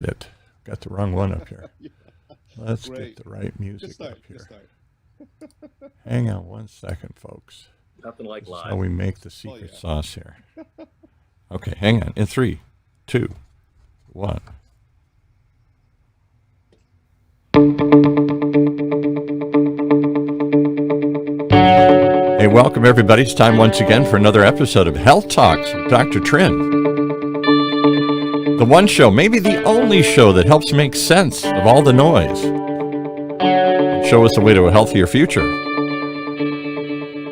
It got the wrong one up here. Yeah, Let's great. get the right music Just up start. Just here. start. Hang on one second, folks. Nothing like This is live. how we make the secret yeah. sauce here. Okay, hang on. In 3, 2, 1. Hey, welcome everybody. It's time once again for another episode of Health Talks with Dr. Trinh. The one show, maybe the only show that helps make sense of all the noise and show us the way to a healthier future.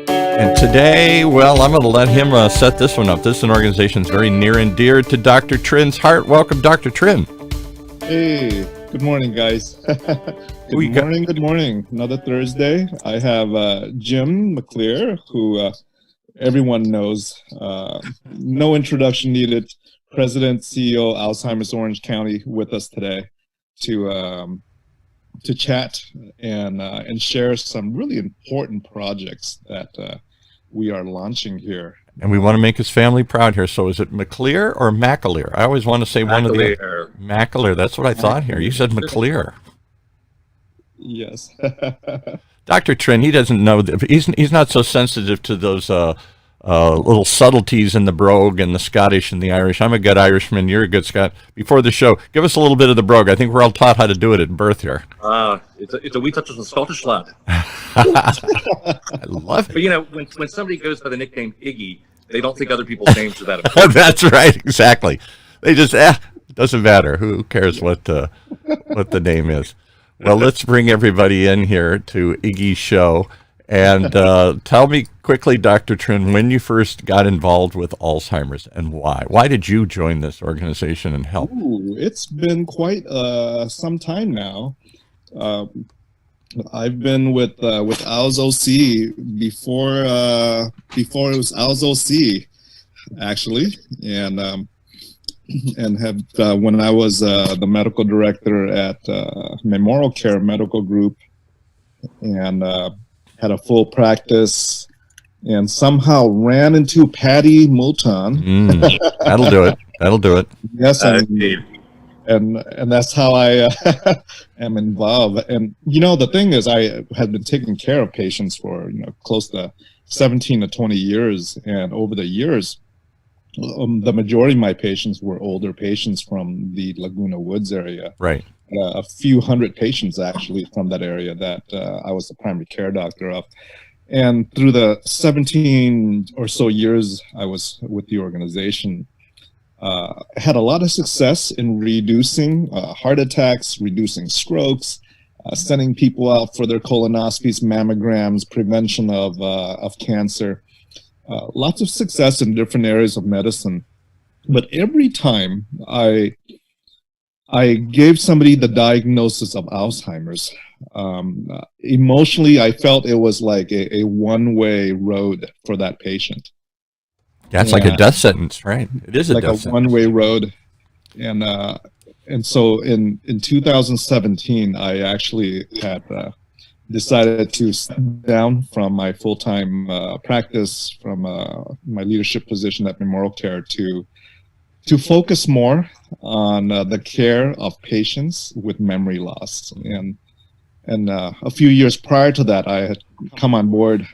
And today, well, I'm going to let him set this one up. This is an organization that's very near and dear to Dr. Trin's heart. Welcome, Dr. Trinh. Hey, good morning, guys. Good morning. Another Thursday. I have Jim McAleer, who everyone knows. No introduction needed. President, CEO, Alzheimer's Orange County, with us today to chat and share some really important projects that we are launching here. And we want to make his family proud here. So is it McAleer or McAleer? I always want to say one of the... McAleer. That's what I thought here. You said McAleer. Yes. Dr. Trinh, he doesn't know. He's not so sensitive to those little subtleties in the brogue and the Scottish and the Irish. I'm a good Irishman. You're a good Scot. Before the show, give us a little bit of the brogue. I think we're all taught how to do it at birth here. It's a wee touch of the Scottish lad. I love it. But you know, when somebody goes by the nickname Iggy, they don't think other people's names are that important. That's right, exactly. They just it doesn't matter. Who cares what the name is? Well, let's bring everybody in here to Iggy's show. And tell me quickly, Dr. Trinh, when you first got involved with Alzheimer's and why? Why did you join this organization and help? Ooh, it's been quite some time now. I've been with ALZ-OC before it was ALZ-OC, actually, and have when I was the medical director at Memorial Care Medical Group, and had a full practice, and somehow ran into Patty Moulton. That'll do it. That'll do it. Yes, and that's how I am involved. And you know, the thing is, I had been taking care of patients for close to 17 to 20 years, and over the years, the majority of my patients were older patients from the Laguna Woods area. Right. A few hundred patients actually from that area that I was the primary care doctor of. And through the 17 or so years I was with the organization, had a lot of success in reducing heart attacks, reducing strokes, sending people out for their colonoscopies, mammograms, prevention of cancer. Lots of success in different areas of medicine. But every time I gave somebody the diagnosis of Alzheimer's, emotionally, I felt it was like a one-way road for that patient. That's like a death sentence, right? It is like a death a sentence. one-way road. And so in 2017, I actually had decided to step down from my full-time practice, from my leadership position at Memorial Care, to focus more on the care of patients with memory loss. And a few years prior to that, I had come on board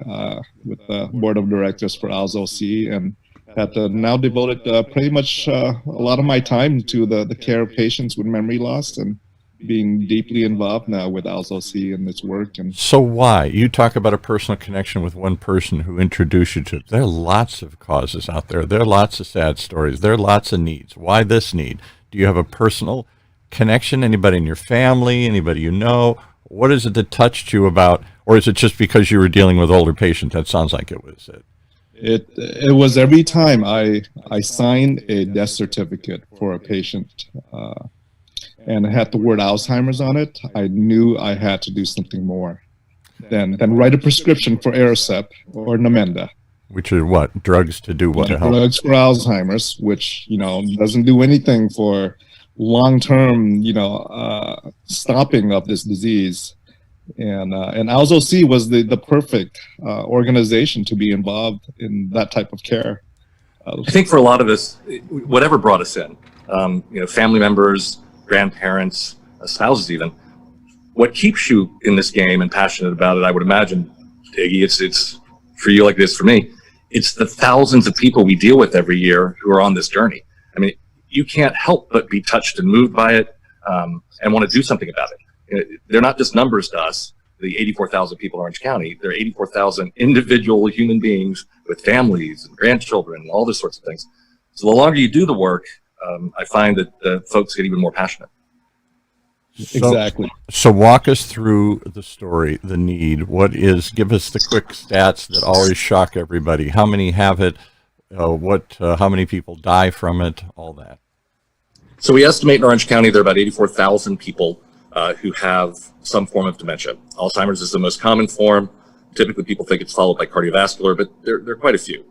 with the board of directors for ALZ-OC, and had now devoted pretty much a lot of my time to the care of patients with memory loss, and being deeply involved now with ALZ-OC and its work. And so why? You talk about a personal connection with one person who introduced you to it. There are lots of causes out there. There are lots of sad stories. There are lots of needs. Why this need? Do you have a personal connection? Anybody in your family? Anybody you know? What is it that touched you about? Or is it just because you were dealing with older patients? That sounds like it was it. It was every time I signed a death certificate for a patient, and it had the word Alzheimer's on it, I knew I had to do something more than write a prescription for Aricept or Namenda. Which are what? Drugs to do what? Drugs for Alzheimer's, which, doesn't do anything for long-term, stopping of this disease. And ALZ-OC was the perfect organization to be involved in that type of care. I think for a lot of us, whatever brought us in, family members, grandparents, spouses even. What keeps you in this game and passionate about it, I would imagine, Iggy, it's for you like it is for me, it's the thousands of people we deal with every year who are on this journey. I mean, you can't help but be touched and moved by it, and want to do something about it. They're not just numbers to us, the 84,000 people in Orange County. They're 84,000 individual human beings with families and grandchildren and all those sorts of things. So the longer you do the work, I find that folks get even more passionate. Exactly. So walk us through the story, the need. Give us the quick stats that always shock everybody. How many have it? How many people die from it? All that. So we estimate in Orange County there are about 84,000 people who have some form of dementia. Alzheimer's is the most common form. Typically people think it's followed by cardiovascular, but there are quite a few.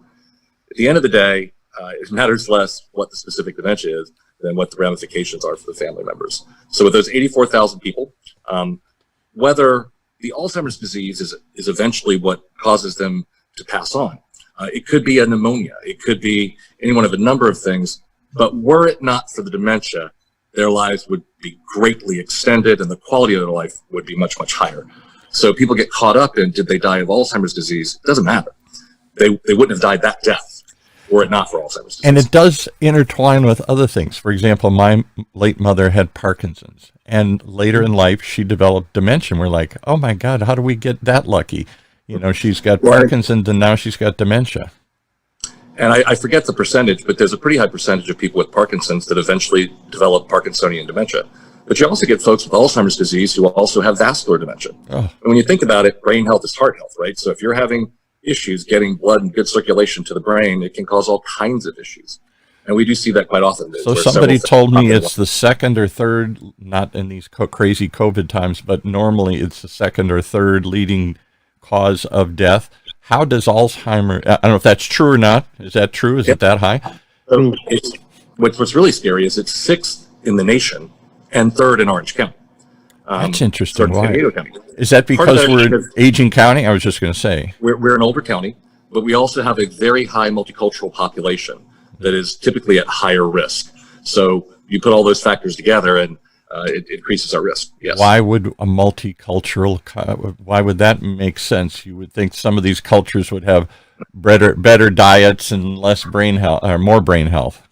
At the end of the day, it matters less what the specific dementia is than what the ramifications are for the family members. So with those 84,000 people, whether the Alzheimer's disease is eventually what causes them to pass on. It could be a pneumonia. It could be any one of a number of things. But were it not for the dementia, their lives would be greatly extended and the quality of their life would be much, much higher. So people get caught up in, did they die of Alzheimer's disease? It doesn't matter. They wouldn't have died that death were it not for Alzheimer's disease. And it does intertwine with other things. For example, my late mother had Parkinson's, and later in life she developed dementia. We're like, oh my God, how do we get that lucky? You know, she's got Parkinson's and now she's got dementia. And I forget the percentage, but there's a pretty high percentage of people with Parkinson's that eventually develop Parkinsonian dementia. But you also get folks with Alzheimer's disease who also have vascular dementia. Oh. And when you think about it, brain health is heart health, right? So if you're having issues getting blood and good circulation to the brain, it can cause all kinds of issues. And we do see that quite often. So somebody told me it's the second or third, not in these crazy COVID times, but normally it's the second or third leading cause of death. How does Alzheimer, I don't know if that's true or not. Is that true? Is it that high? So what's really scary is it's sixth in the nation and third in Orange County. That's interesting. Why? Is that because we're an aging county? I was just going to say. We're an older county, but we also have a very high multicultural population that is typically at higher risk. So you put all those factors together and it increases our risk. Yes. Why would a multicultural, why would that make sense? You would think some of these cultures would have better diets and less brain health, or more brain health.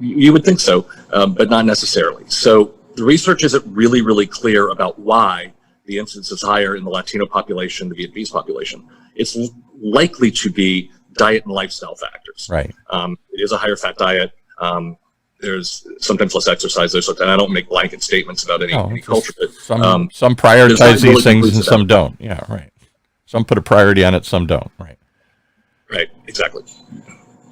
You would think so, but not necessarily. So the research isn't really, really clear about why the incidence is higher in the Latino population, the Vietnamese population. It's likely to be diet and lifestyle factors. Right. It is a higher fat diet. There's sometimes less exercise. And I don't make blanket statements about any culture. But, some prioritize these things and some don't. Yeah, right. Some put a priority on it, some don't. Right. Right, exactly.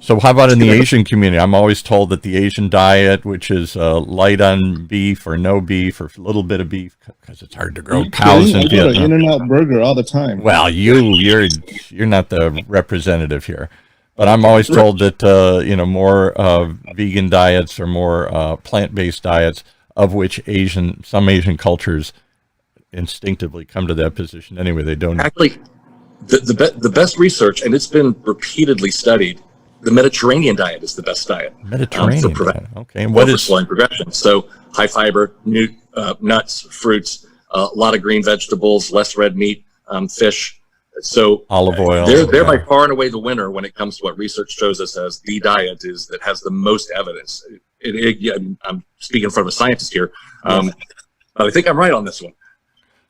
So how about in the Asian community? I'm always told that the Asian diet, which is light on beef or no beef or a little bit of beef, because it's hard to grow cows in Vietnam. In-N-Out burger all the time. Well, you're not the representative here, but I'm always told that more vegan diets or more plant-based diets, of which some Asian cultures instinctively come to that position anyway. They don't actually. The best research, and it's been repeatedly studied. The Mediterranean diet is the best diet. Mediterranean diet. Okay. And what is slowing progression? So high fiber, nuts, fruits, a lot of green vegetables, less red meat, fish. So olive oil. They're by far and away the winner when it comes to what research shows us as the diet that has the most evidence. I'm speaking in front of a scientist here. I think I'm right on this one.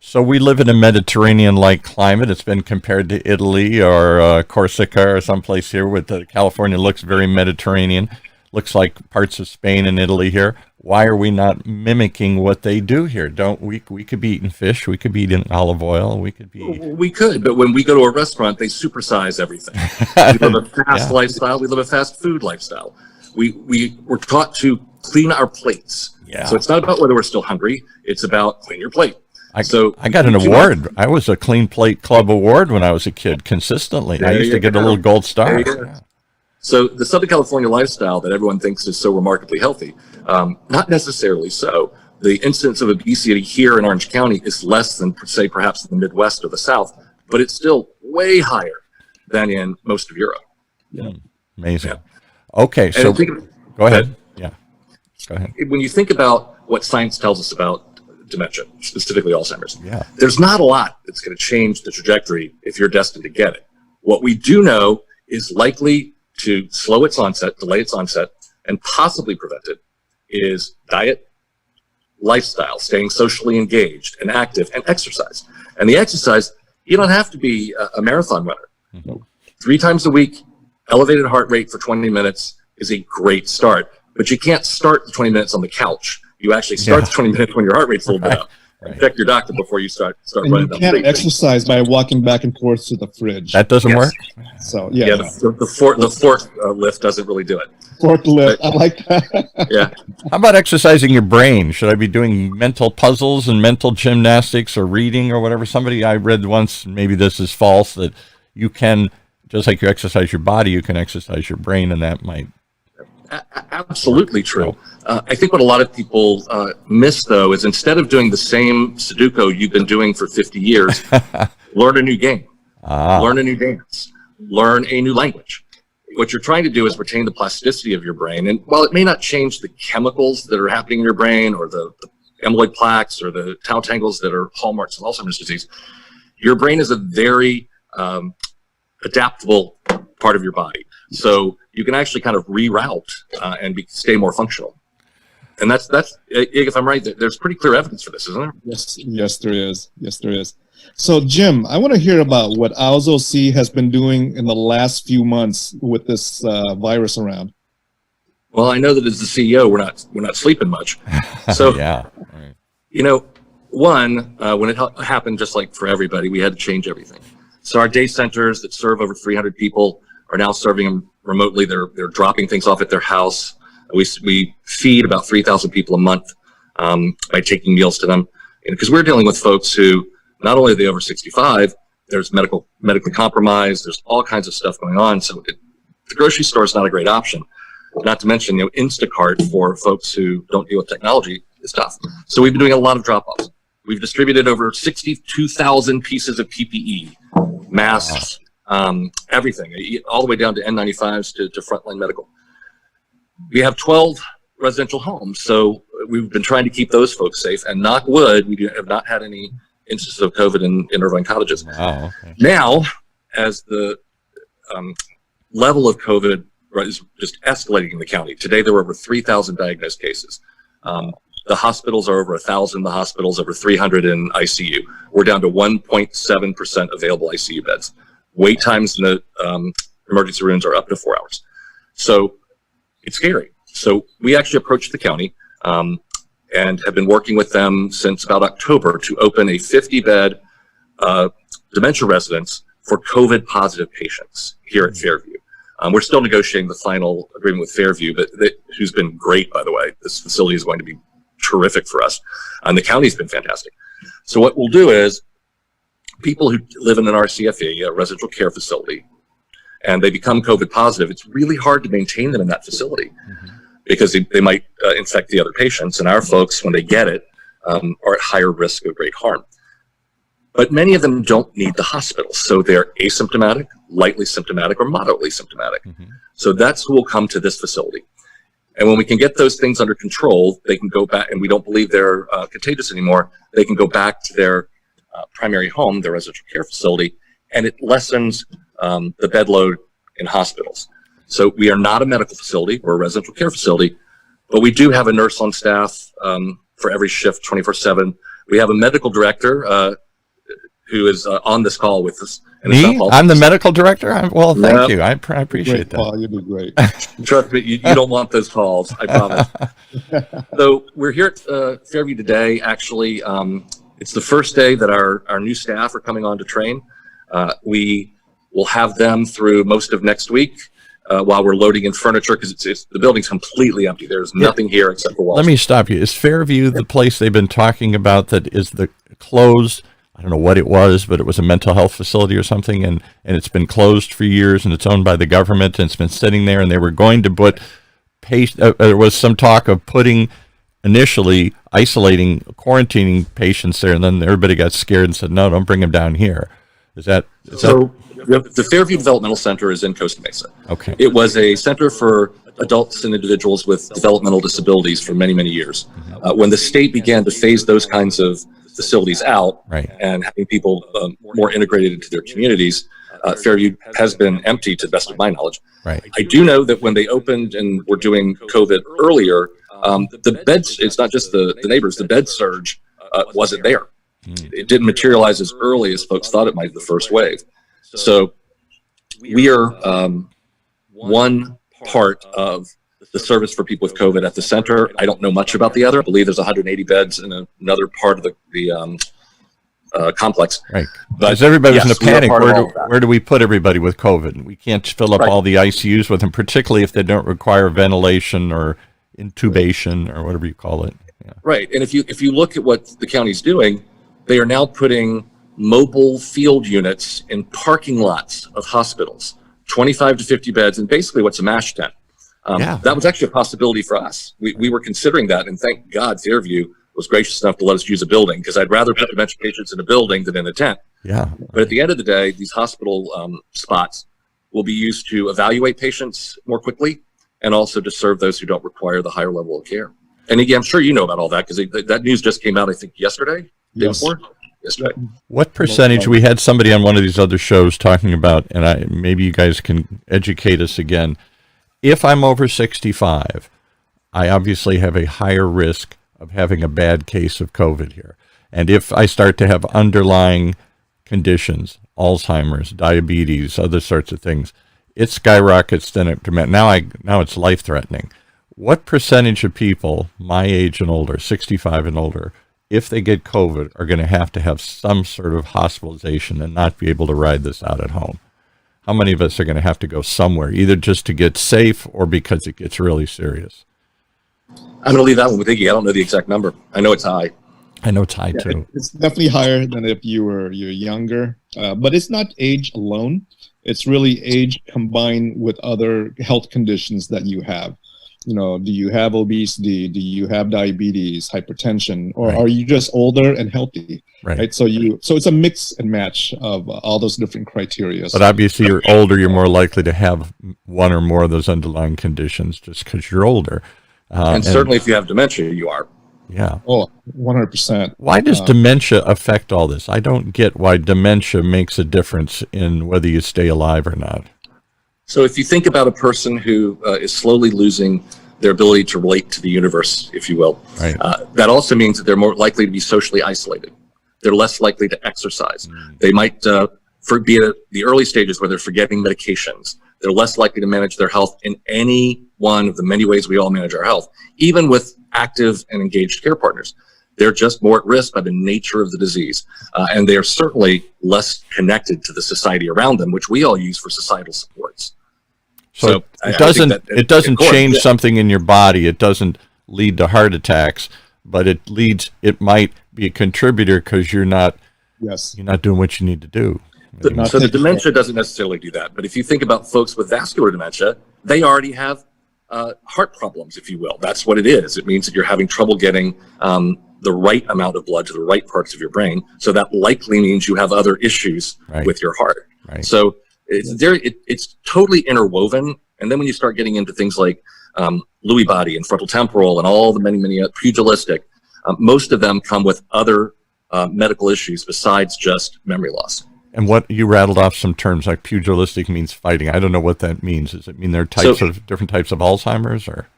So we live in a Mediterranean-like climate. It's been compared to Italy or Corsica or someplace here with California looks very Mediterranean. Looks like parts of Spain and Italy here. Why are we not mimicking what they do here? Don't we? We could be eating fish. We could be eating olive oil. We could, but when we go to a restaurant, they supersize everything. We live a fast lifestyle. We live a fast food lifestyle. We're taught to clean our plates. Yeah. So it's not about whether we're still hungry. It's about clean your plate. I got an award. I was a Clean Plate Club award when I was a kid consistently. I used to get a little gold star. Yeah. So the Southern California lifestyle that everyone thinks is so remarkably healthy, not necessarily so. The incidence of obesity here in Orange County is less than, say, perhaps in the Midwest or the South, but it's still way higher than in most of Europe. Yeah. Amazing. Yeah. Okay, so go ahead. Yeah, go ahead. When you think about what science tells us about dementia, specifically Alzheimer's. Yeah. There's not a lot that's going to change the trajectory if you're destined to get it. What we do know is likely to slow its onset, delay its onset, and possibly prevent it is diet, lifestyle, staying socially engaged and active, and exercise. And the exercise, you don't have to be a marathon runner. Mm-hmm. 3 times a week, elevated heart rate for 20 minutes is a great start. But you can't start the 20 minutes on the couch. You actually start the 20 minutes when your heart rate's a little bit up. Right. Check your doctor before you start And running you down can't exercise by walking back and forth to the fridge. That doesn't Yes. work? So Yeah, the fork lift doesn't really do it. forklift. I like that. Yeah. How about exercising your brain? Should I be doing mental puzzles and mental gymnastics or reading or whatever? I read once, maybe this is false, that you can, just like you exercise your body, you can exercise your brain, and that might... Absolutely true. I think what a lot of people miss, though, is instead of doing the same Sudoku you've been doing for 50 years, learn a new game, learn a new dance, learn a new language. What you're trying to do is retain the plasticity of your brain. And while it may not change the chemicals that are happening in your brain or the amyloid plaques or the tau tangles that are hallmarks of Alzheimer's disease, your brain is a very adaptable part of your body. So you can actually kind of reroute and stay more functional. And that's if I'm right, there's pretty clear evidence for this, isn't there? Yes, there is. Yes, there is. So, Jim, I want to hear about what AlzoC has been doing in the last few months with this virus around. Well, I know that as the CEO, we're not sleeping much. So, yeah. Right. you know, one, when it happened, just like for everybody, we had to change everything. So our day centers that serve over 300 people are now serving them remotely. They're dropping things off at their house. We feed about 3,000 people a month by taking meals to them, because we're dealing with folks who not only are they over 65, there's medically compromised. There's all kinds of stuff going on. So the grocery store is not a great option. Not to mention, Instacart for folks who don't deal with technology is tough. So we've been doing a lot of drop-offs. We've distributed over 62,000 pieces of PPE, masks, everything, all the way down to N95s to frontline medical. We have 12 residential homes, so we've been trying to keep those folks safe. And knock wood, we have not had any instances of COVID in Irvine cottages. Wow. Okay. Now, as the level of COVID is just escalating in the county, today there were over 3,000 diagnosed cases. The hospitals are over 1,000. The hospitals over 300 in ICU. We're down to 1.7% available ICU beds. Wait times in the emergency rooms are up to 4 hours. So it's scary. So we actually approached the county and have been working with them since about October to open a 50-bed dementia residence for COVID positive patients here at Fairview. We're still negotiating the final agreement with Fairview, but who's been great, by the way. This facility is going to be terrific for us. And the county's been fantastic. So what we'll do is people who live in an RCFE, a residential care facility, and they become COVID positive, it's really hard to maintain them in that facility because they might infect the other patients. And our folks, when they get it, are at higher risk of great harm. But many of them don't need the hospital. So they're asymptomatic, lightly symptomatic, or moderately symptomatic. So that's who will come to this facility. And when we can get those things under control, they can go back, and we don't believe they're contagious anymore, they can go back to their primary home, their residential care facility, and it lessens the bed load in hospitals. So we are not a medical facility, we're a residential care facility, but we do have a nurse on staff for every shift 24/7. We have a medical director who is on this call with us. And Me? I'm the medical director? Well, thank you. I appreciate Great, that. Paul, you do great. Trust me, you don't want those calls, I promise. So we're here at Fairview today. Actually, it's the first day that our new staff are coming on to train. We will have them through most of next week while we're loading in furniture, because the building's completely empty. There's nothing here except for walls. Let me stop you. Is Fairview the place they've been talking about that is the closed? I don't know what it was, but it was a mental health facility or something, and it's been closed for years, and it's owned by the government, and it's been sitting there, and they were going to put there was some talk of putting initially isolating, quarantining patients there, and then everybody got scared and said, no, don't bring them down here. The Fairview Developmental Center is in Costa Mesa. Okay. It was a center for adults and individuals with developmental disabilities for many, many years. When the state began to phase those kinds of facilities out and having people more integrated into their communities, Fairview has been empty to the best of my knowledge. I do know that when they opened and were doing COVID earlier, the beds, it's not just the neighbors, the bed surge wasn't there. It didn't materialize as early as folks thought it might the first wave. So we are one part of the service for people with COVID at the center. I don't know much about the other. I believe there's 180 beds in another part of the complex. But as everybody's in a panic, where do we put everybody with COVID? We can't fill up all the ICUs with them, particularly if they don't require ventilation or intubation or whatever you call it. Right. And if you look at what the county's doing, they are now putting mobile field units in parking lots of hospitals, 25 to 50 beds, and basically what's a MASH tent. That was actually a possibility for us. We were considering that, and thank God Fairview was gracious enough to let us use a building, because I'd rather put dementia patients in a building than in a tent. But at the end of the day, these hospital spots will be used to evaluate patients more quickly and also to serve those who don't require the higher level of care. And again, I'm sure you know about all that, because that news just came out, I think, yesterday? Yesterday. What percentage, we had somebody on one of these other shows talking about, and maybe you guys can educate us again. If I'm over 65, I obviously have a higher risk of having a bad case of COVID here. And if I start to have underlying conditions, Alzheimer's, diabetes, other sorts of things, it skyrockets then now it's life-threatening. What percentage of people my age and older, 65 and older, if they get COVID, are going to have some sort of hospitalization and not be able to ride this out at home? How many of us are going to have to go somewhere, either just to get safe or because it gets really serious? I'm going to leave that one with Iggy. I don't know the exact number. I know it's high. I know it's high too. It's definitely higher than if you're younger, but it's not age alone. It's really age combined with other health conditions that you have. Do you have obesity? Do you have diabetes, hypertension, or are you just older and healthy? So it's a mix and match of all those different criteria. But obviously, you're older, you're more likely to have one or more of those underlying conditions just because you're older. And certainly, if you have dementia, you are. Oh, 100%. Why does dementia affect all this? I don't get why dementia makes a difference in whether you stay alive or not. So if you think about a person who is slowly losing their ability to relate to the universe, if you will, that also means that they're more likely to be socially isolated. They're less likely to exercise. They might be at the early stages where they're forgetting medications. They're less likely to manage their health in any one of the many ways we all manage our health, even with active and engaged care partners. They're just more at risk by the nature of the disease. And they are certainly less connected to the society around them, which we all use for societal supports. So it doesn't change something in your body. It doesn't lead to heart attacks, but it might be a contributor because you're not doing what you need to do. So the dementia doesn't necessarily do that. But if you think about folks with vascular dementia, they already have heart problems, if you will. That's what it is. It means that you're having trouble getting the right amount of blood to the right parts of your brain. So that likely means you have other issues with your heart. So it's totally interwoven. And then when you start getting into things like Lewy body and frontal temporal and all the many pugilistic, most of them come with other medical issues besides just memory loss. And what you rattled off some terms like pugilistic means fighting. I don't know what that means. Does it mean there are different types of Alzheimer's, or?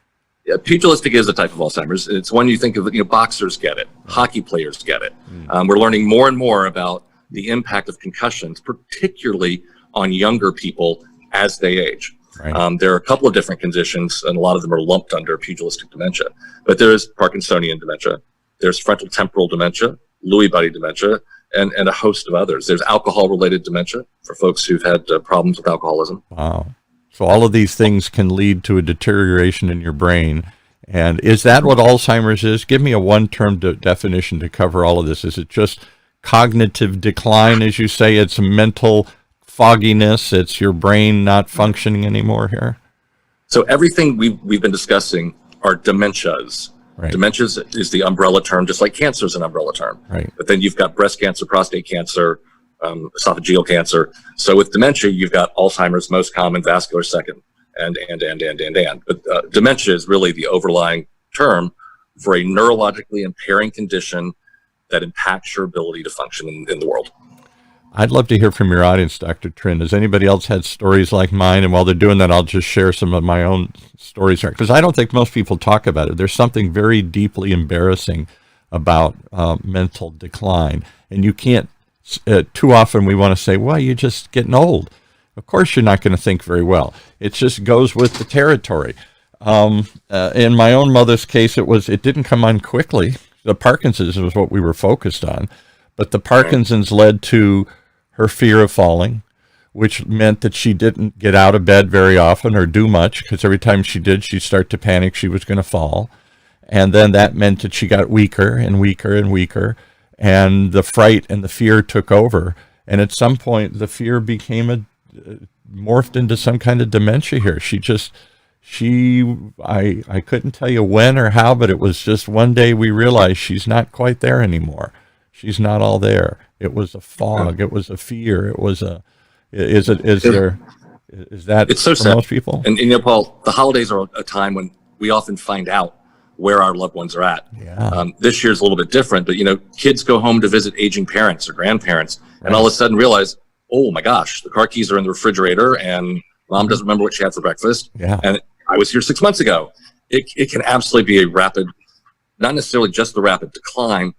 Yeah, pugilistic is a type of Alzheimer's. It's when you think of boxers get it, hockey players get it. We're learning more and more about the impact of concussions, particularly on younger people as they age. There are a couple of different conditions, and a lot of them are lumped under pugilistic dementia. But there is Parkinsonian dementia, there's frontal temporal dementia, Lewy body dementia, and a host of others. There's alcohol-related dementia for folks who've had problems with alcoholism. Wow. So all of these things can lead to a deterioration in your brain. And is that what Alzheimer's is? Give me a one-term definition to cover all of this. Is it just cognitive decline, as you say? It's mental fogginess? It's your brain not functioning anymore here? So everything we've been discussing are dementias. Dementia is the umbrella term, just like cancer is an umbrella term. But then you've got breast cancer, prostate cancer, esophageal cancer. So with dementia, you've got Alzheimer's, most common, vascular second. and. But dementia is really the overlying term for a neurologically impairing condition that impacts your ability to function in the world. I'd love to hear from your audience, Dr. Trinh. Has anybody else had stories like mine? And while they're doing that, I'll just share some of my own stories here, because I don't think most people talk about it. There's something very deeply embarrassing about mental decline. And you can't, too often we want to say, well, you're just getting old. Of course, you're not going to think very well. It just goes with the territory. In my own mother's case, it didn't come on quickly. The Parkinson's was what we were focused on. But the Parkinson's led to her fear of falling, which meant that she didn't get out of bed very often or do much, because every time she did, she'd start to panic she was going to fall. And then that meant that she got weaker and weaker and weaker, and the fright and the fear took over. And at some point, the fear became morphed into some kind of dementia here. I couldn't tell you when or how, but it was just one day we realized she's not quite there anymore. She's not all there. It was a fog. It was a fear. It was is that it's so for sad. Most people? And you know, Paul, the holidays are a time when we often find out where our loved ones are at. Yeah. This year's a little bit different, but you know, kids go home to visit aging parents or grandparents, and all of a sudden realize, oh my gosh, the car keys are in the refrigerator, and mom doesn't remember what she had for breakfast. Yeah. And I was here 6 months ago. It can absolutely be a rapid, not necessarily just the rapid decline,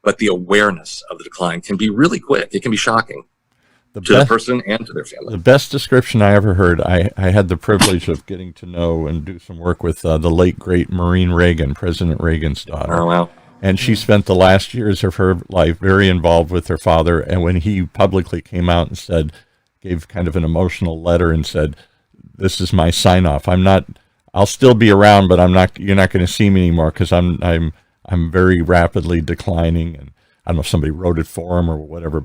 but the awareness of the decline can be really quick. It can be shocking to the person and to their family. The best description I ever heard, I had the privilege of getting to know and do some work with the late, great Maureen Reagan, President Reagan's daughter. Oh, wow. And she spent the last years of her life very involved with her father. And when he publicly came out and gave kind of an emotional letter and said, "This is my sign off. I'll still be around, but you're not going to see me anymore, because I'm very rapidly declining." And I don't know if somebody wrote it for him or whatever,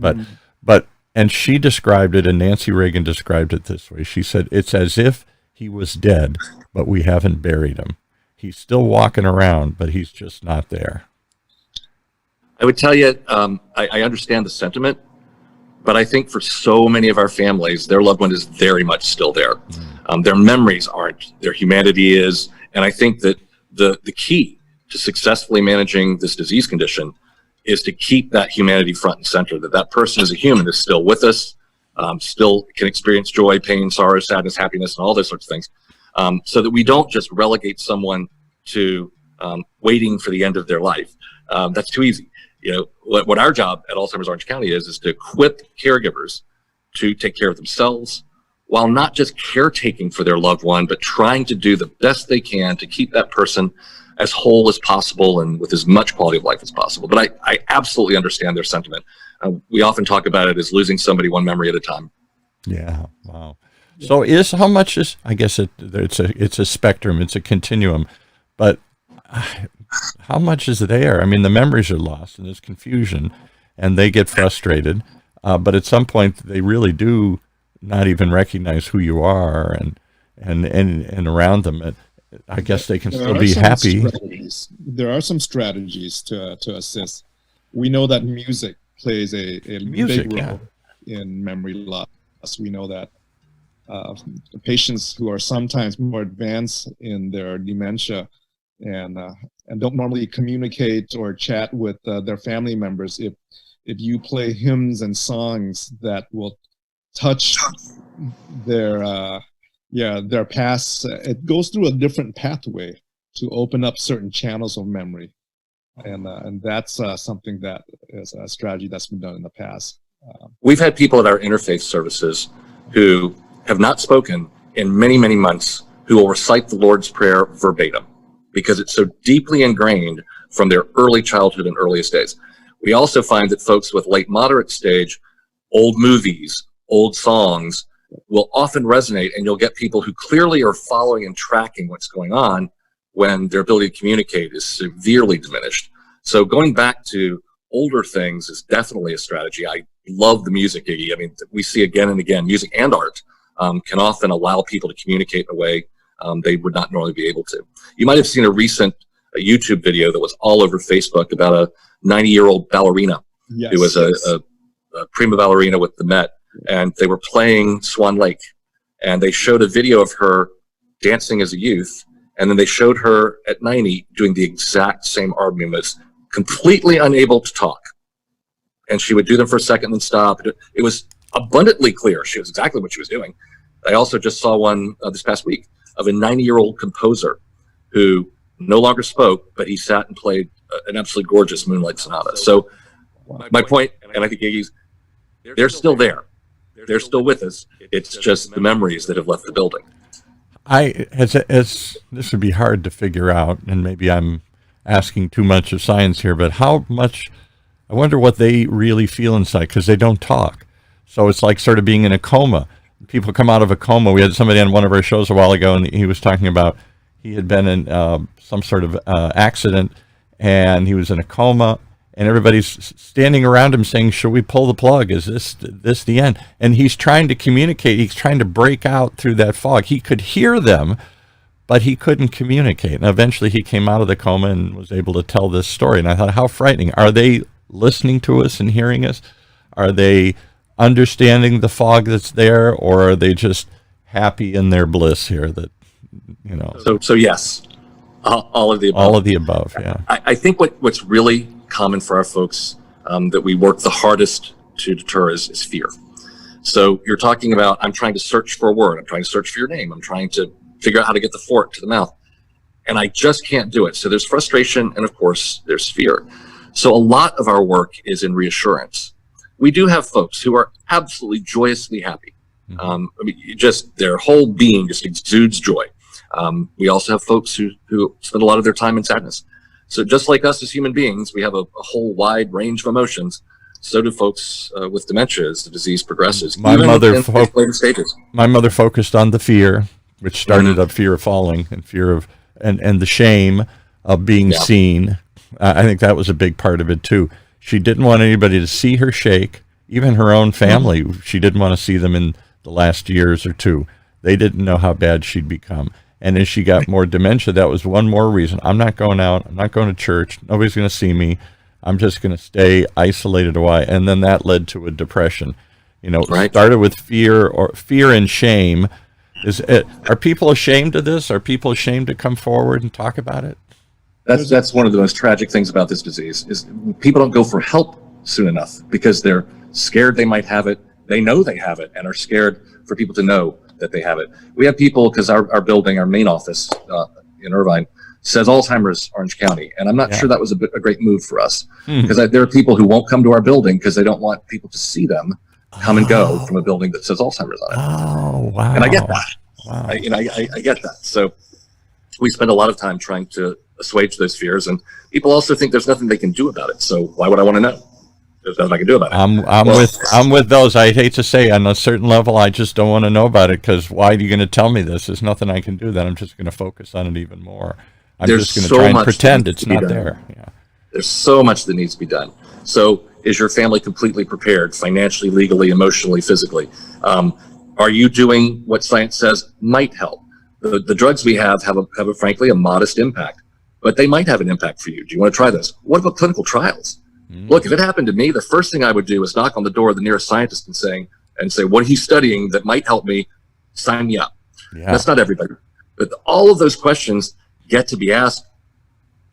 and she described it, and Nancy Reagan described it this way. She said, "It's as if he was dead, but we haven't buried him. He's still walking around, but he's just not there." I would tell you, I understand the sentiment, but I think for so many of our families, their loved one is very much still there. Their memories aren't, their humanity is. And I think that the key to successfully managing this disease condition is to keep that humanity front and center, that person as a human is still with us, still can experience joy, pain, sorrow, sadness, happiness, and all those sorts of things, so that we don't just relegate someone to waiting for the end of their life. That's too easy. You know, what our job at Alzheimer's Orange County is to equip caregivers to take care of themselves, while not just caretaking for their loved one, but trying to do the best they can to keep that person as whole as possible and with as much quality of life as possible. But I absolutely understand their sentiment. We often talk about it as losing somebody one memory at a time. Yeah. Wow. So how much is, I guess it's a spectrum, it's a continuum, but how much is there? I mean, the memories are lost and there's confusion and they get frustrated. But at some point they really do not even recognize who you are and around them. I guess they can still be happy. There are some strategies to assist. We know that music plays a big role in memory loss. We know that patients who are sometimes more advanced in their dementia and don't normally communicate or chat with their family members, if you play hymns and songs that will touch their past, it goes through a different pathway to open up certain channels of memory, and that's something that is a strategy that's been done in the past. We've had people at our interfaith services who have not spoken in many, many months who will recite the Lord's Prayer verbatim because it's so deeply ingrained from their early childhood and earliest days. We also find that folks with late moderate stage, old movies, old songs will often resonate, and you'll get people who clearly are following and tracking what's going on when their ability to communicate is severely diminished. So going back to older things is definitely a strategy. I love the music, Iggy. I mean, we see again and again, music and art can often allow people to communicate in a way they would not normally be able to. You might have seen a recent YouTube video that was all over Facebook about a 90-year-old ballerina. Yes, who was a prima ballerina with the Met, and they were playing Swan Lake, and they showed a video of her dancing as a youth, and then they showed her at 90 doing the exact same arm movements, completely unable to talk. And she would do them for a second and stop. It was abundantly clear she was exactly what she was doing. I also just saw one this past week of a 90-year-old composer who no longer spoke, but he sat and played an absolutely gorgeous Moonlight Sonata. So my point, and I think Iggy's, they're still there. They're still with us. It's just the memories that have left the building. As this would be hard to figure out, and maybe I'm asking too much of science here, but how much, I wonder what they really feel inside, because they don't talk. So it's like sort of being in a coma. People come out of a coma. We had somebody on one of our shows a while ago, and he was talking about he had been in some sort of accident, and he was in a coma, and everybody's standing around him saying, should we pull the plug? Is this the end? And he's trying to communicate. He's trying to break out through that fog. He could hear them, but he couldn't communicate. And eventually he came out of the coma and was able to tell this story. And I thought, how frightening. Are they listening to us and hearing us? Are they understanding the fog that's there, or are they just happy in their bliss here that, you know? So yes, all of the above. All of the above, yeah. I think what's really common for our folks that we work the hardest to deter is fear. So you're talking about, I'm trying to search for a word. I'm trying to search for your name. I'm trying to figure out how to get the fork to the mouth. And I just can't do it. So there's frustration, and of course there's fear. So a lot of our work is in reassurance. We do have folks who are absolutely joyously happy. I mean, just their whole being just exudes joy. We also have folks who spend a lot of their time in sadness. So just like us as human beings, we have a whole wide range of emotions. So do folks with dementia as the disease progresses. My mother focused on the fear, which started a fear of falling and fear of and the shame of being seen. I think that was a big part of it too. She didn't want anybody to see her shake, even her own family. She didn't want to see them in the last years or two. They didn't know how bad she'd become. And as she got more dementia, that was one more reason. I'm not going out. I'm not going to church. Nobody's going to see me. I'm just going to stay isolated a while. And then that led to a depression. You know, it started with fear and shame. Are people ashamed of this? Are people ashamed to come forward and talk about it? That's one of the most tragic things about this disease is people don't go for help soon enough because they're scared they might have it. They know they have it and are scared for people to know that they have it. We have people, because our building, our main office in Irvine, says Alzheimer's Orange County. And I'm not sure that was a great move for us, because there are people who won't come to our building because they don't want people to see them come and go from a building that says Alzheimer's on it. Oh, wow. And I get that. Wow. I get that. So we spend a lot of time trying to assuage those fears, and people also think there's nothing they can do about it. So why would I want to know? There's nothing I can do about it. I'm with those. I hate to say, on a certain level, I just don't want to know about it, because why are you going to tell me this? There's nothing I can do. Then I'm just going to focus on it even more. I'm just going to try and pretend it's not there. Yeah. There's so much that needs to be done. So is your family completely prepared financially, legally, emotionally, physically? Are you doing what science says might help? The drugs we have frankly a modest impact, but they might have an impact for you. Do you want to try this? What about clinical trials? Look, if it happened to me, the first thing I would do is knock on the door of the nearest scientist and say, what he's studying that might help me, sign me up. Yeah. That's not everybody. But all of those questions get to be asked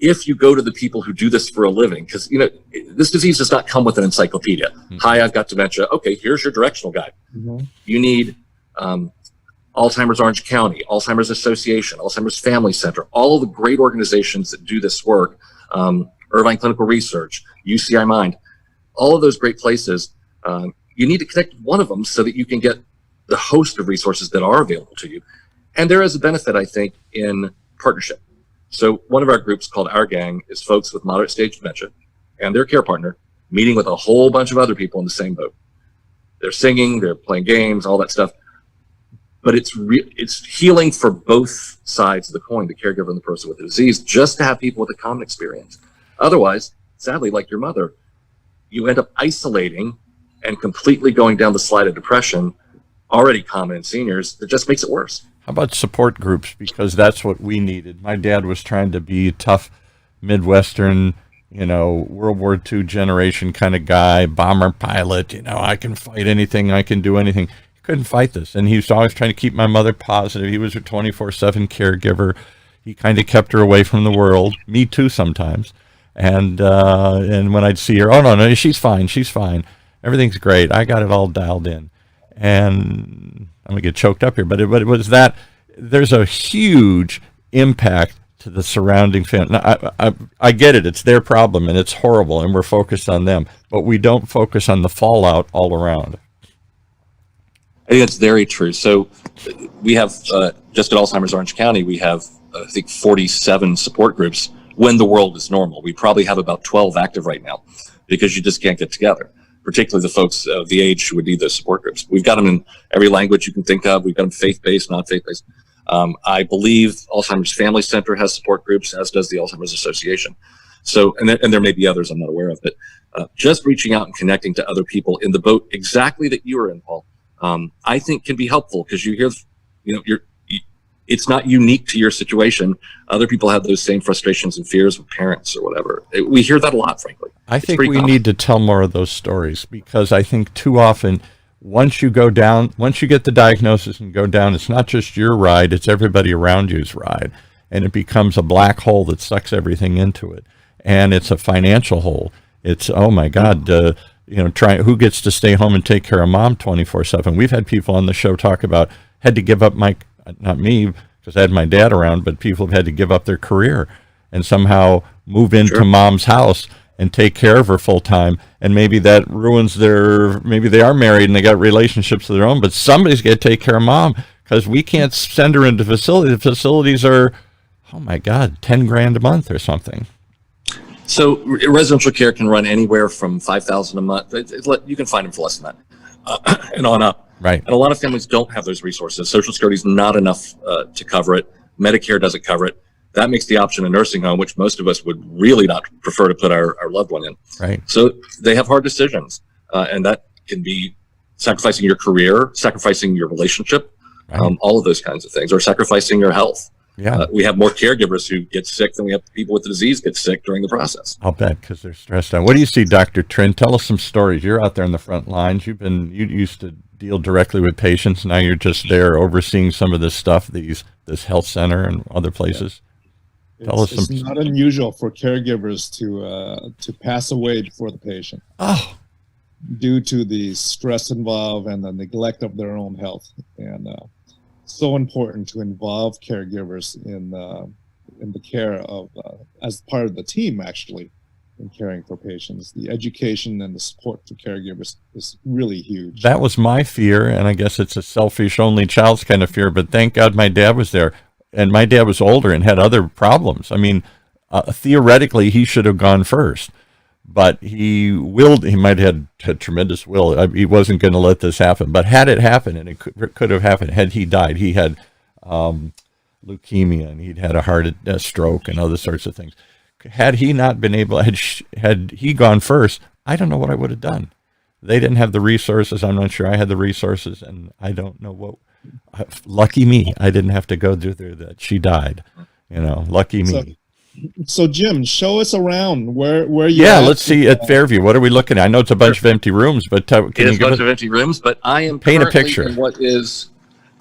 if you go to the people who do this for a living. Because, you know, this disease does not come with an encyclopedia. Hi, I've got dementia. Okay, here's your directional guide. You need Alzheimer's Orange County, Alzheimer's Association, Alzheimer's Family Center, all of the great organizations that do this work, Irvine Clinical Research, UCI Mind, all of those great places. You need to connect with one of them so that you can get the host of resources that are available to you. And there is a benefit, I think, in partnership. So one of our groups called Our Gang is folks with moderate stage dementia and their care partner meeting with a whole bunch of other people in the same boat. They're singing, they're playing games, all that stuff. But it's healing for both sides of the coin, the caregiver and the person with the disease, just to have people with a common experience. Otherwise, sadly, like your mother, you end up isolating and completely going down the slide of depression, already common in seniors, that just makes it worse. How about support groups? Because that's what we needed. My dad was trying to be a tough Midwestern, you know, World War II generation kind of guy, bomber pilot, you know, I can fight anything, I can do anything. couldn't fight this. And he was always trying to keep my mother positive. He was her 24/7 caregiver. He kind of kept her away from the world. Me too sometimes. And when I'd see her, oh, no, she's fine. She's fine. Everything's great. I got it all dialed in. And I'm going to get choked up here, but it was that there's a huge impact to the surrounding family. Now, I get it. It's their problem, and it's horrible, and we're focused on them. But we don't focus on the fallout all around. I think that's very true. So we have, just at Alzheimer's Orange County, we have, I think, 47 support groups when the world is normal. We probably have about 12 active right now because you just can't get together, particularly the folks of the age who would need those support groups. We've got them in every language you can think of. We've got them faith-based, not faith-based. I believe Alzheimer's Family Center has support groups, as does the Alzheimer's Association. So, and there may be others I'm not aware of, but just reaching out and connecting to other people in the boat exactly that you were in, Paul, I think can be helpful because you hear, it's not unique to your situation. Other people have those same frustrations and fears with parents or whatever. We hear that a lot, frankly. I think we need to tell more of those stories because I think too often, once you get the diagnosis and go down, it's not just your ride, it's everybody around you's ride. And it becomes a black hole that sucks everything into it. And it's a financial hole. It's, oh my God, who gets to stay home and take care of mom 24/7? We've had people on the show talk about had to give up not me, because I had my dad around, but people have had to give up their career and somehow move into mom's house and take care of her full time. And maybe that ruins maybe they are married and they got relationships of their own, but somebody's got to take care of mom because we can't send her into facilities. The facilities are, oh my God, $10,000 a month or something. So residential care can run anywhere from $5,000 a month. You can find them for less than that and on up. Right. And a lot of families don't have those resources. Social Security is not enough to cover it. Medicare doesn't cover it. That makes the option a nursing home, which most of us would really not prefer to put our loved one in. Right. So they have hard decisions. And that can be sacrificing your career, sacrificing your relationship, right. All of those kinds of things, or sacrificing your health. Yeah. We have more caregivers who get sick than we have people with the disease get sick during the process. I'll bet, because they're stressed out. What do you see, Dr. Trinh? Tell us some stories. You're out there in the front lines. You used to deal directly with patients. Now you're just there overseeing some of this stuff, this health center and other places. Yeah. It's not unusual for caregivers to pass away before the patient. Oh. Due to the stress involved and the neglect of their own health. And so important to involve caregivers in the care of, as part of the team, actually, in caring for patients. The education and the support for caregivers is really huge. That was my fear, and I guess it's a selfish, only child's kind of fear, but thank God my dad was there. And my dad was older and had other problems. I mean, theoretically, he should have gone first. But he might have had tremendous will. He wasn't going to let this happen. But had it happened, and it could have happened, had he died, he had leukemia, and he'd had a stroke and other sorts of things. Had he not been able, had he gone first, I don't know what I would have done. They didn't have the resources. I'm not sure I had the resources, and I don't know what. Lucky me, I didn't have to go through that. She died. Lucky me. So Jim, show us around where you. Yeah, let's see at Fairview. What are we looking at? I know it's a bunch of empty rooms, but can it is a bunch of empty rooms. But I am paint a picture.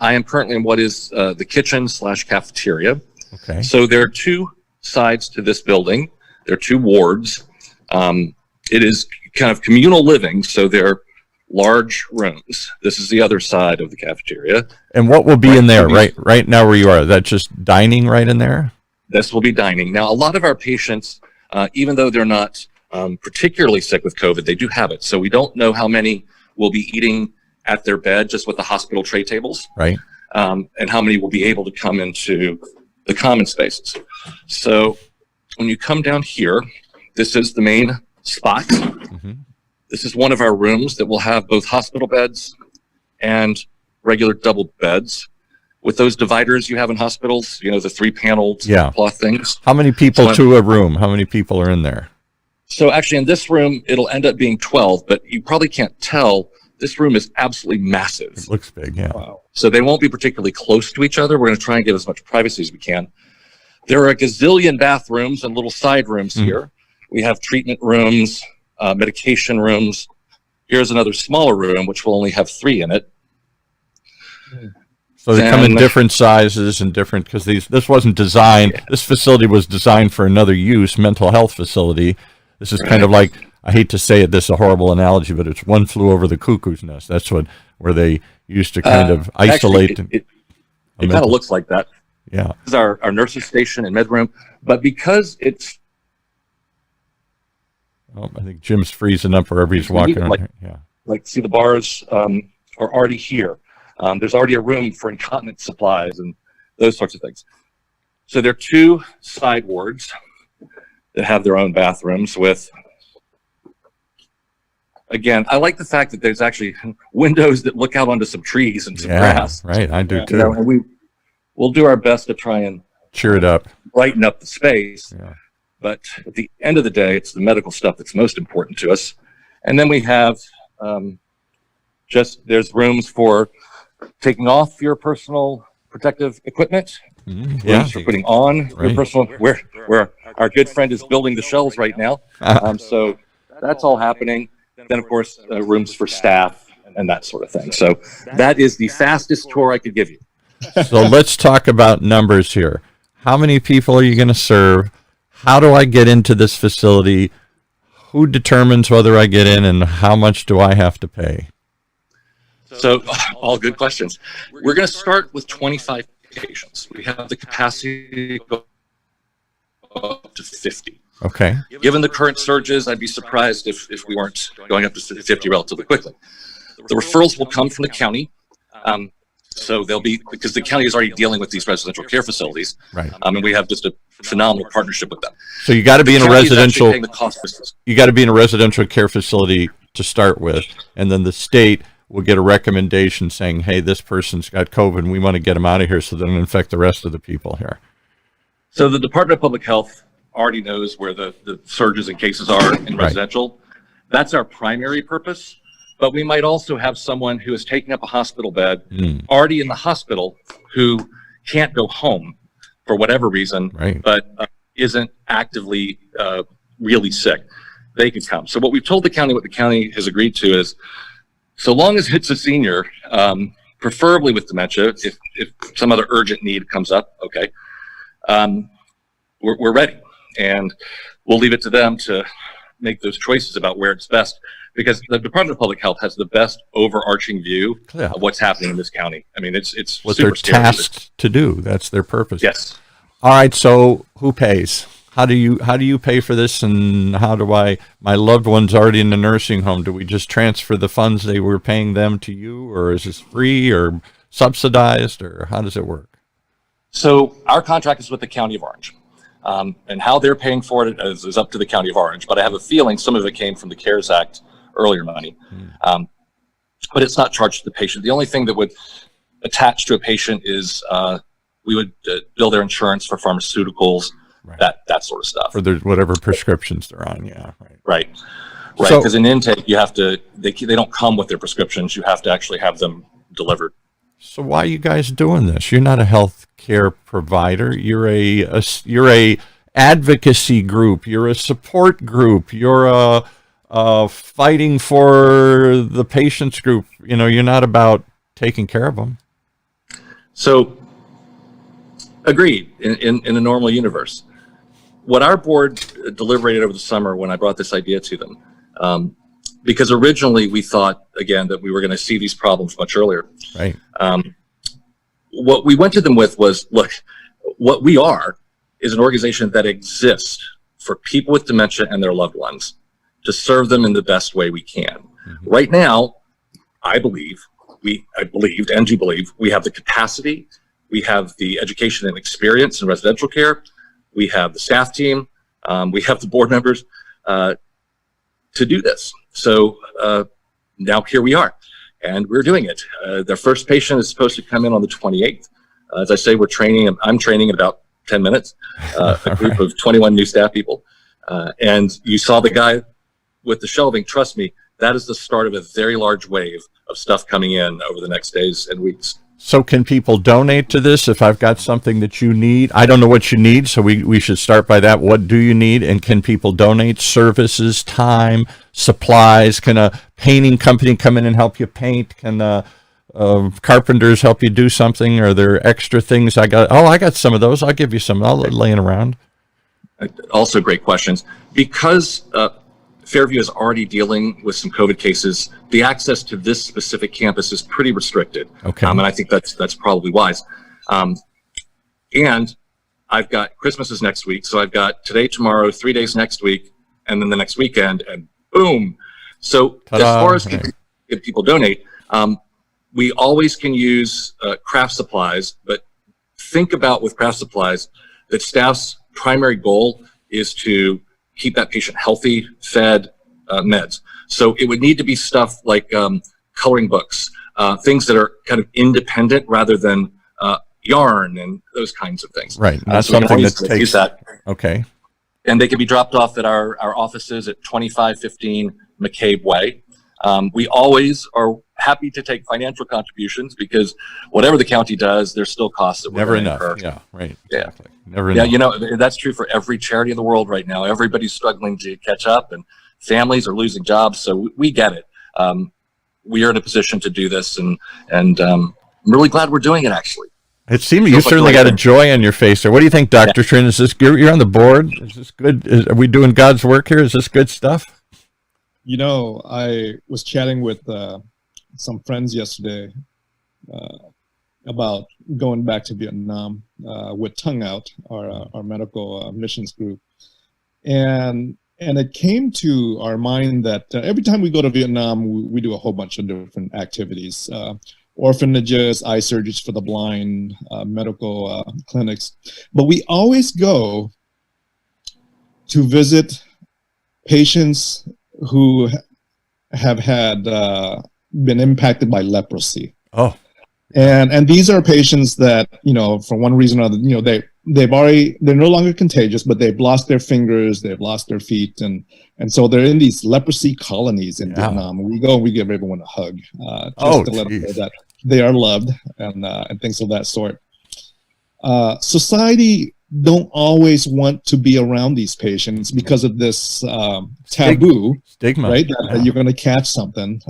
I am currently in what is the kitchen/cafeteria. Okay. So there are two sides to this building. There are two wards. It is kind of communal living, so they're large rooms. This is the other side of the cafeteria. And what will be in there right now where you are? Is that just dining right in there? This will be dining. Now, a lot of our patients, even though they're not particularly sick with COVID, they do have it. So we don't know how many will be eating at their bed just with the hospital tray tables. Right. And how many will be able to come into the common spaces. So when you come down here, this is the main spot. Mm-hmm. This is one of our rooms that will have both hospital beds and regular double beds. With those dividers you have in hospitals, the 3-paneled cloth things. How many people to a room? How many people are in there? So actually in this room, it'll end up being 12, but you probably can't tell. This room is absolutely massive. It looks big, yeah. Wow. So they won't be particularly close to each other. We're going to try and give as much privacy as we can. There are a gazillion bathrooms and little side rooms here. We have treatment rooms, medication rooms. Here's another smaller room, which will only have 3 in it. So they come in And- different sizes and different, because this wasn't designed, this facility was designed for another use, mental health facility. This is kind of like, I hate to say it, this is a horrible analogy, but it's one flew over the cuckoo's nest. That's where they used to kind of isolate. Actually, it kind of looks like that. Yeah. This is our nurses station and med room, but because it's Oh, I think Jim's freezing up wherever he's walking. Yeah. like, see the bars are already here. There's already a room for incontinence supplies and those sorts of things. So there are 2 side wards that have their own bathrooms with, again, I like the fact that there's actually windows that look out onto some trees and some grass. Right. I do too. You know, and we'll do our best to try and Cheer it up. brighten up the space. Yeah. But at the end of the day, it's the medical stuff that's most important to us. And then we have there's rooms for taking off your personal protective equipment, Yeah. rooms for putting on your Right. personal, where our good friend is building the shelves right now. So that's all happening. Then, of course, rooms for staff and that sort of thing. So that is the fastest tour I could give you. So let's talk about numbers here. How many people are you going to serve? How do I get into this facility? Who determines whether I get in, and how much do I have to pay? So all good questions. We're going to start with 25 patients. We have the capacity to go up to 50. Okay. Given the current surges, I'd be surprised if we weren't going up to 50 relatively quickly. The referrals will come from the county. So they'll be, because the county is already dealing with these residential care facilities. Right. And we have just a phenomenal partnership with them. So you got to be in a County is actually residential. paying the cost for this. You got to be in a residential care facility to start with, and then the state will get a recommendation saying, "Hey, this person's got COVID, and we want to get them out of here so they don't infect the rest of the people here." So the Department of Public Health already knows where the surges and cases are in residential. That's our primary purpose. But we might also have someone who is taking up a hospital bed already in the hospital who can't go home for whatever reason, Right. but isn't actively really sick. They could come. So what we've told the county, what the county has agreed to is, so long as it's a senior, preferably with dementia, if some other urgent need comes up, okay, we're ready. And we'll leave it to them to make those choices about where it's best, because the Department of Public Health has the best overarching view of what's happening in this county. I mean, it's What super they're scary. tasked to do. That's their purpose. Yes. All right. So who pays? How do you pay for this, and how do my loved one's already in the nursing home? Do we just transfer the funds they were paying them to you, or is this free or subsidized, or how does it work? So our contract is with the County of Orange. And how they're paying for it is up to the County of Orange. But I have a feeling some of it came from the CARES Act earlier money. But it's not charged to the patient. The only thing that would attach to a patient is we would bill their insurance for pharmaceuticals, that sort of stuff. For their whatever prescriptions they're on. Yeah. Right. So- Because in intake, you have to, they don't come with their prescriptions. You have to actually have them delivered. So why are you guys doing this? You're not a health care provider. You're a advocacy group. You're a support group. You're a fighting for the patients group. You know, you're not about taking care of them. So, agreed, in a normal universe. What our board deliberated over the summer when I brought this idea to them, because originally we thought, again, that we were going to see these problems much earlier. Right. What we went to them with was, look, what we are is an organization that exists for people with dementia and their loved ones to serve them in the best way we can. Right now, I believed, and do believe, we have the capacity, we have the education and experience in residential care, we have the staff team, we have the board members to do this. So now here we are, and we're doing it. Their first patient is supposed to come in on the 28th. As I say, I'm training in about 10 minutes, a group of 21 new staff people. And you saw the guy with the shelving. Trust me, that is the start of a very large wave of stuff coming in over the next days and weeks. So can people donate to this if I've got something that you need? I don't know what you need, so we should start by that. What do you need? And can people donate services, time, supplies? Can a painting company come in and help you paint? Can carpenters help you do something? Are there extra things? I got some of those. I'll give you some. I'll laying around. Also, great questions. Because Fairview is already dealing with some COVID cases, the access to this specific campus is pretty restricted. Okay. And I think that's probably wise. And I've got Christmas is next week, so I've got today, tomorrow, 3 days next week, and then the next weekend, and boom. So as far as if people donate, we always can use craft supplies, but think about with craft supplies that staff's primary goal is to keep that patient healthy, fed, meds. So it would need to be stuff like coloring books, things that are kind of independent rather than yarn and those kinds of things. Right. That's so something that takes. Use that. Okay. And they can be dropped off at our offices at 2515 McCabe Way. We always are happy to take financial contributions because whatever the county does, there's still costs that we're Never going to enough. incur. Yeah, right. Yeah. Exactly. Never Yeah, enough. you know, that's true for every charity in the world right now. Everybody's struggling to catch up and families are losing jobs. So we get it. We are in a position to do this and I'm really glad we're doing it actually. It seems you certainly got a joy on your face there. What do you think, Dr. Trinh? Is this you're on the board? Is this good? Are we doing God's work here? Is this good stuff? You know, I was chatting with some friends yesterday about going back to Vietnam with Tongue Out, our medical missions group, and it came to our mind that every time we go to Vietnam, we do a whole bunch of different activities. Orphanages, eye surgeries for the blind, medical clinics. But we always go to visit patients who have had been impacted by leprosy. Oh. And these are patients that, you know, for one reason or another, you know, they're no longer contagious, but they've lost their fingers, they've lost their feet, and so they're in these leprosy colonies in Vietnam. We go and we give everyone a hug, just to let them know that they are loved and things of that sort. Society don't always want to be around these patients because of this taboo, stigma, right? That you're going to catch something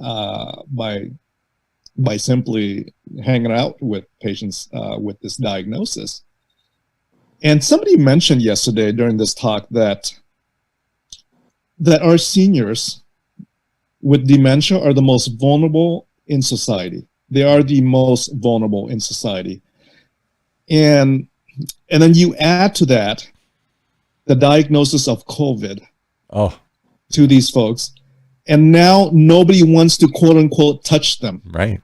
by simply hanging out with patients with this diagnosis. And somebody mentioned yesterday during this talk that our seniors with dementia are the most vulnerable in society. They are the most vulnerable in society. And then you add to that the diagnosis of COVID to these folks. And now nobody wants to quote unquote touch them. Right.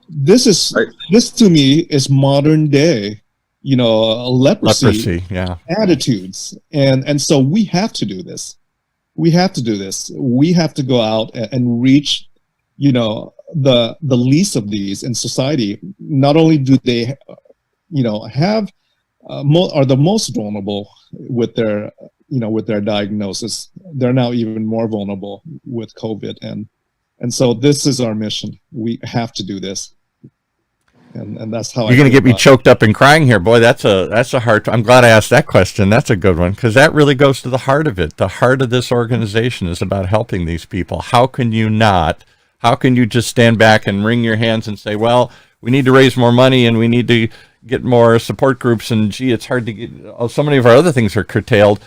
This to me is modern day, you know, leprosy attitudes. And so we have to do this. We have to do this. We have to go out and reach, you know, the least of these in society. Not only do they, you know, have are the most vulnerable with their, you know, with their diagnosis, they're now even more vulnerable with COVID. And so this is our mission. We have to do this. And that's how you're going to get me choked up and crying here, boy. That's a hard. I'm glad I asked that question. That's a good one because that really goes to the heart of it. The heart of this organization is about helping these people. How can you not? How can you just stand back and wring your hands and say, "Well, we need to raise more money and we need to get more support groups"? And gee, it's hard to get. So many of our other things are curtailed.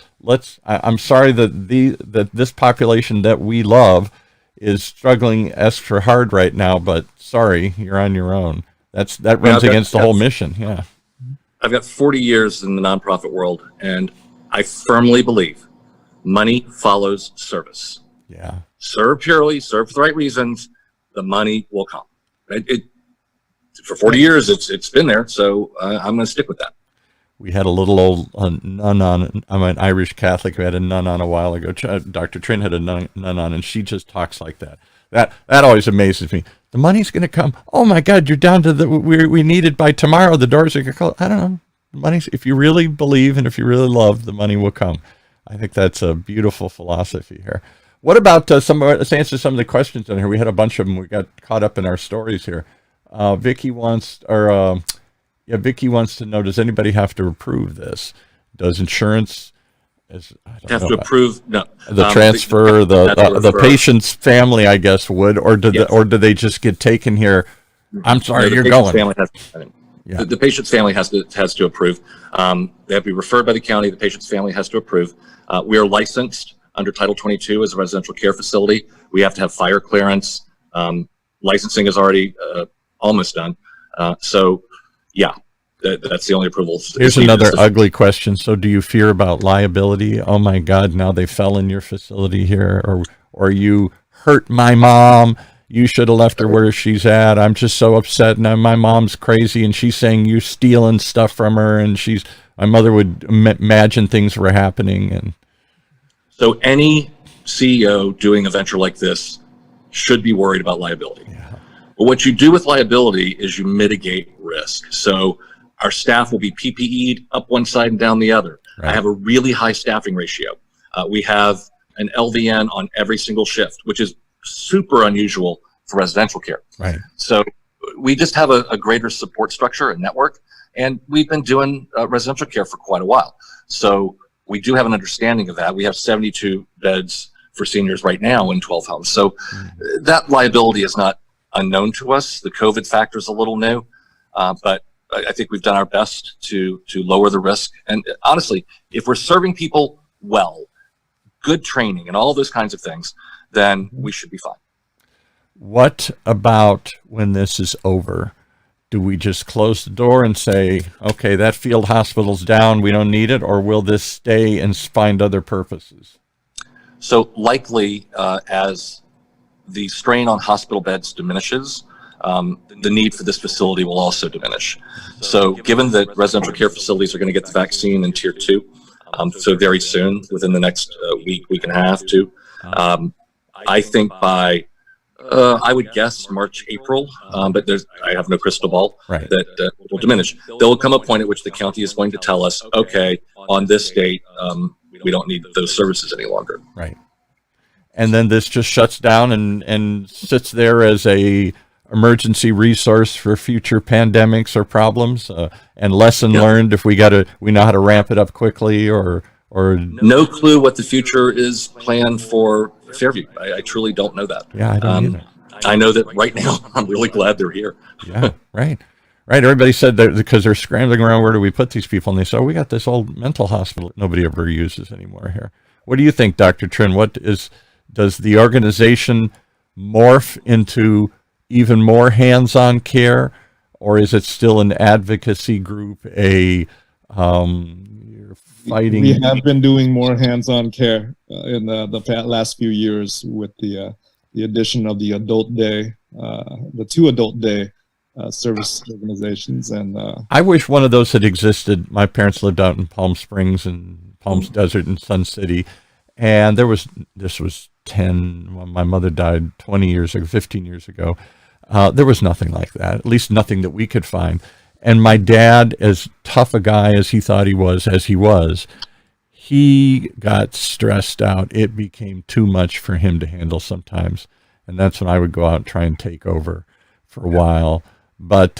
I'm sorry that this population that we love is struggling extra hard right now. But sorry, you're on your own. That runs against the whole mission. Yeah. I've got 40 years in the nonprofit world, and I firmly believe money follows service. Yeah. Serve purely, serve for the right reasons, the money will come. For 40 years, it's been there, so I'm going to stick with that. We had a little old nun on. I'm an Irish Catholic who had a nun on a while ago. Dr. Trinh had a nun on, and she just talks like that. That always amazes me. The money's going to come. Oh my God, you're down to we need it by tomorrow. The doors are going to close. I don't know. The money's, if you really believe and if you really love, the money will come. I think that's a beautiful philosophy here. What about let's answer some of the questions in here. We had a bunch of them. We got caught up in our stories here. Vicky wants to know, does anybody have to approve this? Does insurance I don't Have know, to approve, no. the transfer, the refer. patient's family, I guess, would, or do Yes. or do they just get taken here? I'm sorry, No, the you're patient's going. family has, Yeah. the patient's family has to approve. They have to be referred by the county. The patient's family has to approve. We are licensed under Title 22 as a residential care facility. We have to have fire clearance. Licensing is already almost done. So, yeah, that's the only approval. Here's another ugly question. So do you fear about liability? Oh my God, now they fell in your facility here, or you hurt my mom. You should have left her where she's at. I'm just so upset. Now my mom's crazy and she's saying you stealing stuff from her, and my mother would imagine things were happening. And so any CEO doing a venture like this should be worried about liability. yeah. But what you do with liability is you mitigate risk. So our staff will be PPE'd up one side and down the other. Right. I have a really high staffing ratio. We have an LVN on every single shift, which is super unusual for residential care. Right. So we just have a greater support structure and network, and we've been doing residential care for quite a while. So we do have an understanding of that. We have 72 beds for seniors right now in 12 homes. So that liability is not unknown to us. The COVID factor is a little new, but I think we've done our best to lower the risk. And honestly, if we're serving people well, good training and all those kinds of things, then we should be fine. What about when this is over? Do we just close the door and say, okay, that field hospital's down, we don't need it, or will this stay and find other purposes? So likely, as the strain on hospital beds diminishes, the need for this facility will also diminish. So given that residential care facilities are going to get the vaccine in tier 2, so very soon, within the next week and a half, too, I think by, I would guess March, April, but I have no crystal ball, Right. that will diminish. There will come a point at which the county is going to tell us, okay, on this date, we don't need those services any longer. Right. And then this just shuts down and sits there as a emergency resource for future pandemics or problems, and lesson learned if we know how to ramp it up quickly, or No clue what the future is planned for Fairview. I truly don't know that. Yeah, I don't either. I know that right now I'm really glad they're here. Yeah, right. Everybody said that because they're scrambling around, where do we put these people? And they said, oh, we got this old mental hospital that nobody ever uses anymore here. What do you think, Dr. Trinh? Does the organization morph into even more hands-on care, or is it still an advocacy group, you're fighting? We have been doing more hands-on care in the last few years with the addition of the adult day, the 2 adult day service organizations. And I wish one of those had existed. My parents lived out in Palm Springs and Palms Desert and Sun City, and this was when my mother died 20 years ago, 15 years ago. There was nothing like that, at least nothing that we could find. And my dad, as tough a guy as he thought he was, he got stressed out. It became too much for him to handle sometimes. And that's when I would go out and try and take over for a while. But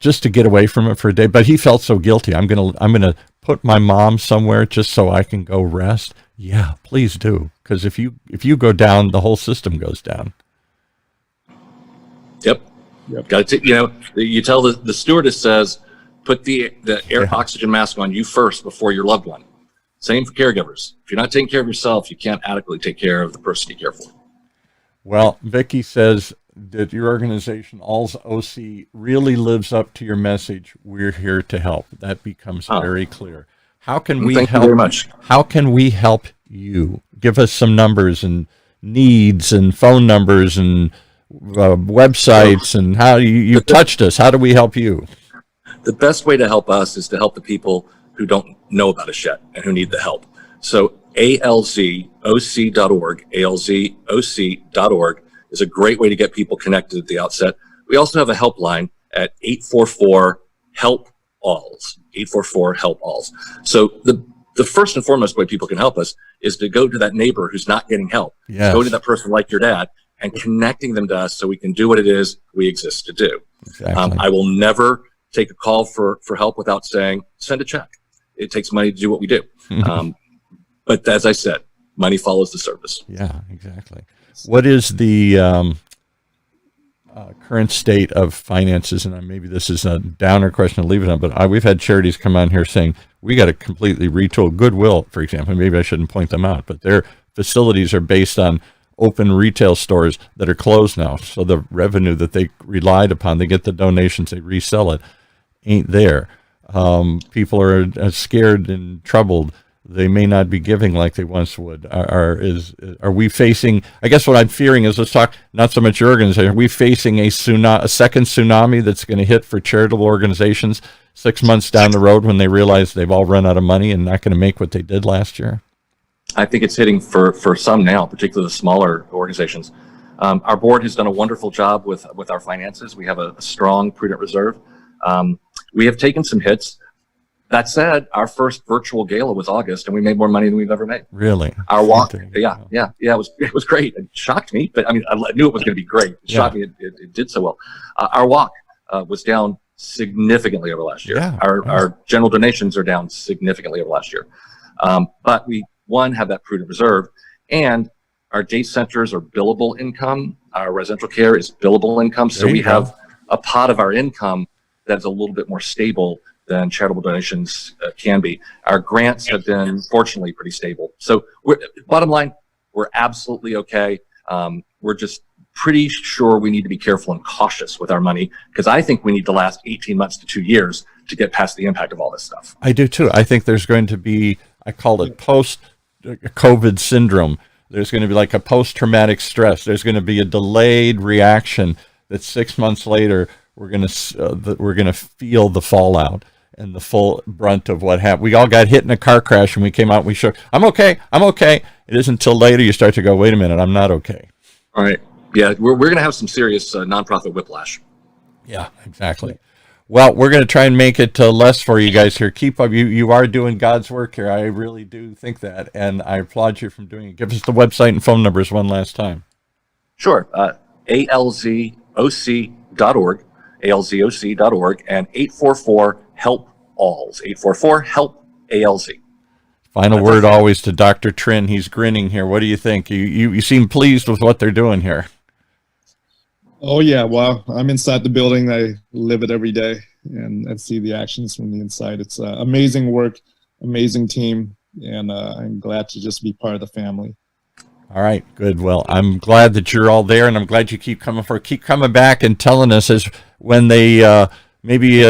just to get away from it for a day. But he felt so guilty. I'm gonna put my mom somewhere just so I can go rest. Yeah, please do. Because if you go down, the whole system goes down. Yep. Got to, you tell the stewardess says, put the oxygen mask on you first before your loved one. Same for caregivers. If you're not taking care of yourself, you can't adequately take care of the person you care for. Well, Vicki says that your organization, Alz OC, really lives up to your message. We're here to help. That becomes very clear. How can we help? Thank you very much. How can we help you? Give us some numbers and needs and phone numbers and websites, and how you touched us. How do we help you? The best way to help us is to help the people who don't know about us yet and who need the help. So alzoc.org, alzoc.org is a great way to get people connected at the outset. We also have a helpline at 844-HELP-ALLS, 844-HELP-ALLS. So the first and foremost way people can help us is to go to that neighbor who's not getting help. Yes. Go to that person like your dad and connecting them to us so we can do what it is we exist to do. Exactly. I will never take a call for help without saying, send a check. It takes money to do what we do. But as I said, money follows the service. Yeah, exactly. What is the current state of finances? And maybe this is a downer question to leave it on, but we've had charities come on here saying we got to completely retool. Goodwill, for example, maybe I shouldn't point them out, but their facilities are based on open retail stores that are closed now. So the revenue that they relied upon, they get the donations, they resell it, ain't there. People are scared and troubled. They may not be giving like they once would. Are we facing, I guess what I'm fearing is, let's talk not so much your organization, are we facing a second tsunami that's going to hit for charitable organizations 6 months down the road when they realize they've all run out of money and not going to make what they did last year? I think it's hitting for some now, particularly the smaller organizations. Our board has done a wonderful job with our finances. We have a strong, prudent reserve. We have taken some hits. That said, our first virtual gala was August, and we made more money than we've ever made. Really? Our walk, yeah, it was great. It shocked me, but I mean, I knew it was going to be great. It shocked me. It did so well. Our walk was down significantly over last year. Yeah, our general donations are down significantly over last year. But we, have that prudent reserve, and our day centers are billable income. Our residential care is billable income. So we have a pot of our income that's a little bit more stable than charitable donations can be. Our grants have been, fortunately, pretty stable. So bottom line, we're absolutely okay. We're just pretty sure we need to be careful and cautious with our money, because I think we need to last 18 months to 2 years to get past the impact of all this stuff. I do too. I think there's going to be, I call it post-COVID syndrome. There's going to be like a post-traumatic stress. There's going to be a delayed reaction that 6 months later we're going to feel the fallout and the full brunt of what happened. We all got hit in a car crash and we came out and we shook, I'm okay. It isn't until later you start to go, wait a minute, I'm not okay. All right. Yeah, we're going to have some serious nonprofit whiplash. Yeah, exactly. Well, we're going to try and make it less for you guys here. Keep up. You are doing God's work here. I really do think that, and I applaud you from doing it. Give us the website and phone numbers one last time. Sure. alzoc.org, alzoc.org, and 844-HELP-ALZ, 844-HELP-ALZ. Final word always to Dr. Trinh. He's grinning here. What do you think? You seem pleased with what they're doing here. Oh yeah, well, I'm inside the building. I live it every day and see the actions from the inside. It's amazing work, amazing team, and I'm glad to just be part of the family. All right, good. Well, I'm glad that you're all there, and I'm glad you keep coming back and telling us as when they maybe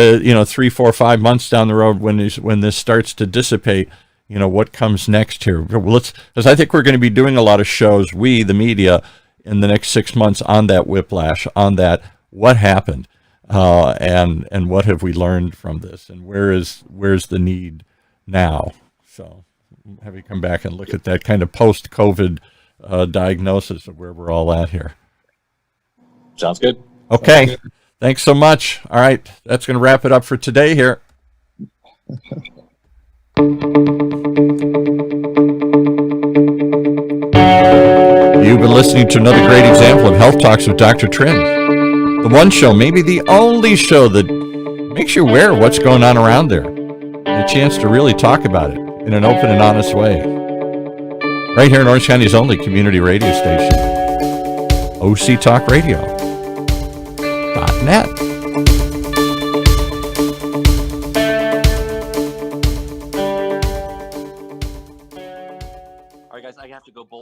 3, 4, 5 months down the road when this starts to dissipate, what comes next here. Because I think we're going to be doing a lot of shows, the media, in the next 6 months on that whiplash, on that what happened, and what have we learned from this, and where's the need now. So have you come back and look at that kind of post-COVID diagnosis of where we're all at here. Sounds good. Okay. Sounds good. Thanks so much. All right. That's going to wrap it up for today here. You've been listening to another great example of Health Talks with Dr. Trinh. The one show, maybe the only show that makes you aware of what's going on around there. And a chance to really talk about it in an open and honest way. Right here in Orange County's only community radio station, OCTalkRadio.net.